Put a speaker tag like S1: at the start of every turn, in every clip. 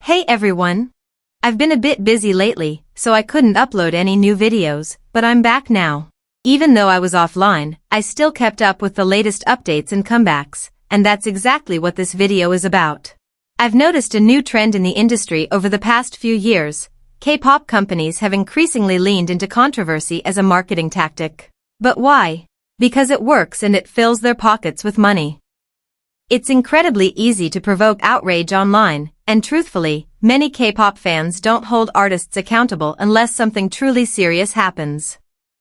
S1: Hey everyone! I've been a bit busy lately, so I couldn't upload any new videos, but I'm back now. Even though I was offline, I still kept up with the latest updates and comebacks, and that's exactly what this video is about. I've noticed a new trend in the industry over the past few years. K-pop companies have increasingly leaned into controversy as a marketing tactic. But why? Because it works and it fills their pockets with money. It's incredibly easy to provoke outrage online, and truthfully, many K-pop fans don't hold artists accountable unless something truly serious happens.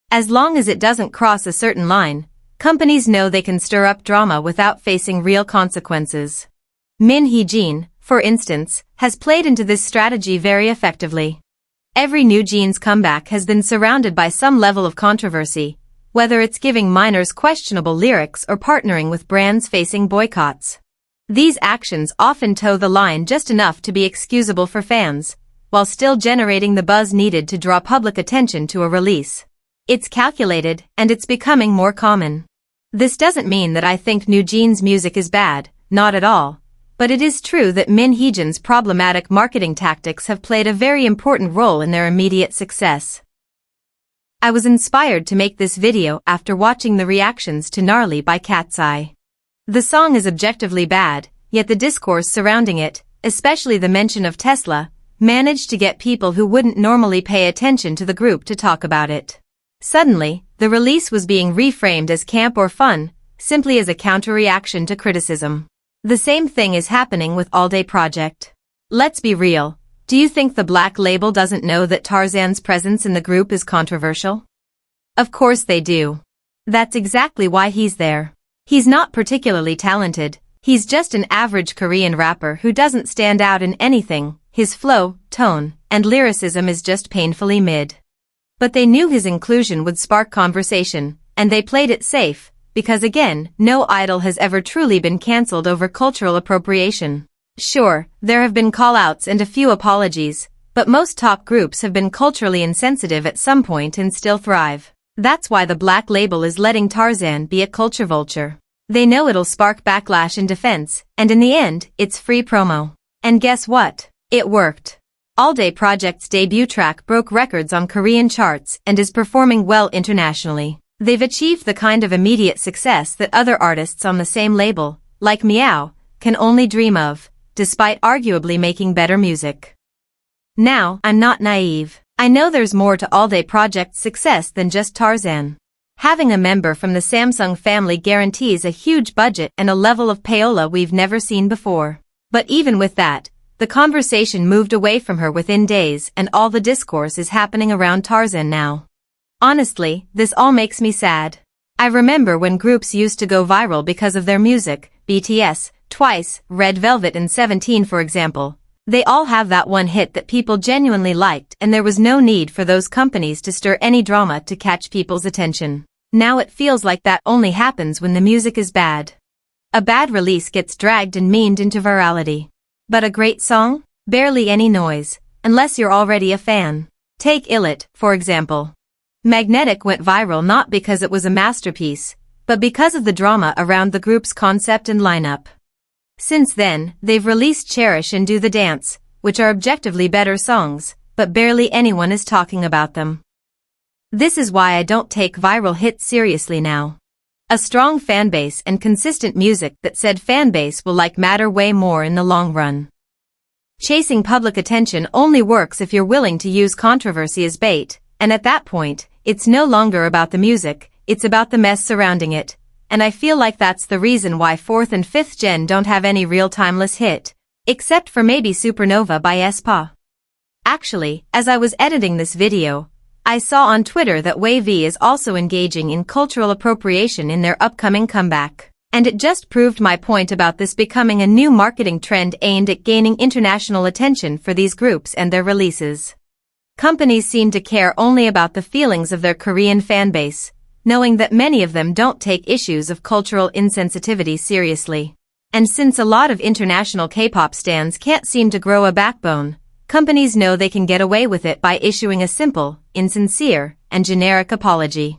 S1: As long as it doesn't cross a certain line, companies know they can stir up drama without facing real consequences. Heejin, for instance, has played into this strategy very effectively. Every Newjeans comeback has been surrounded by some level of controversy, whether it's giving minors questionable lyrics or partnering with brands facing boycotts. These actions often toe the line just enough to be excusable for fans, while still generating the buzz needed to draw public attention to a release. It's calculated, and it's becoming more common. This doesn't mean that I think Newjeans' music is bad, not at all, but it is true that Heejin's problematic marketing tactics have played a very important role in their immediate success. I was inspired to make this video after watching the reactions to Gnarly by Katseye. The song is objectively bad, yet the discourse surrounding it, especially the mention of Tesla, managed to get people who wouldn't normally pay attention to the group to talk about it. Suddenly, the release was being reframed as camp or fun, simply as a counter-reaction to criticism. The same thing is happening with Allday Project. Let's be real. Do you think the black label doesn't know that Tarzan's presence in the group is controversial? Of course they do. That's exactly why he's there. He's not particularly talented, he's just an average Korean rapper who doesn't stand out in anything. His flow, tone, and lyricism is just painfully mid. But they knew his inclusion would spark conversation, and they played it safe, because again, no idol has ever truly been cancelled over cultural appropriation. Sure, there have been call-outs and a few apologies, but most top groups have been culturally insensitive at some point and still thrive. That's why the black label is letting Tarzan be a culture vulture. They know it'll spark backlash and defense, and in the end, it's free promo. And guess what? It worked. Allday Project's debut track broke records on Korean charts and is performing well internationally. They've achieved the kind of immediate success that other artists on the same label, like Meow, can only dream of, despite arguably making better music. Now, I'm not naive. I know there's more to Allday Project's success than just Tarzan. Having a member from the Samsung family guarantees a huge budget and a level of payola we've never seen before. But even with that, the conversation moved away from her within days and all the discourse is happening around Tarzan now. Honestly, this all makes me sad. I remember when groups used to go viral because of their music, BTS, Twice, Red Velvet and 17 for example. They all have that one hit that people genuinely liked and there was no need for those companies to stir any drama to catch people's attention. Now it feels like that only happens when the music is bad. A bad release gets dragged and memed into virality. But a great song? Barely any noise, unless you're already a fan. Take i-dle, for example. Magnetic went viral not because it was a masterpiece, but because of the drama around the group's concept and lineup. Since then, they've released Cherish and Do the Dance, which are objectively better songs, but barely anyone is talking about them. This is why I don't take viral hits seriously now. A strong fanbase and consistent music that said fanbase will like matter way more in the long run. Chasing public attention only works if you're willing to use controversy as bait, and at that point, it's no longer about the music, it's about the mess surrounding it. And I feel like that's the reason why 4th and 5th gen don't have any real timeless hit, except for maybe Supernova by aespa. Actually, as I was editing this video, I saw on Twitter that WayV is also engaging in cultural appropriation in their upcoming comeback. And it just proved my point about this becoming a new marketing trend aimed at gaining international attention for these groups and their releases. Companies seem to care only about the feelings of their Korean fanbase, knowing that many of them don't take issues of cultural insensitivity seriously. And since a lot of international K-pop stans can't seem to grow a backbone, companies know they can get away with it by issuing a simple, insincere, and generic apology.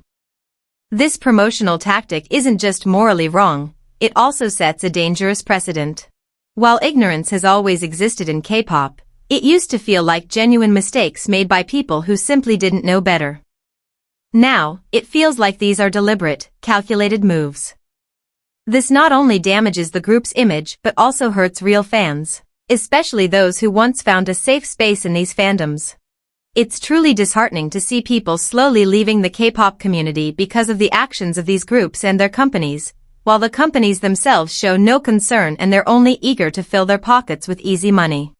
S1: This promotional tactic isn't just morally wrong, it also sets a dangerous precedent. While ignorance has always existed in K-pop, It used to feel like genuine mistakes made by people who simply didn't know better. Now, it feels like these are deliberate, calculated moves. This not only damages the group's image but also hurts real fans, especially those who once found a safe space in these fandoms. It's truly disheartening to see people slowly leaving the K-pop community because of the actions of these groups and their companies, while the companies themselves show no concern and they're only eager to fill their pockets with easy money.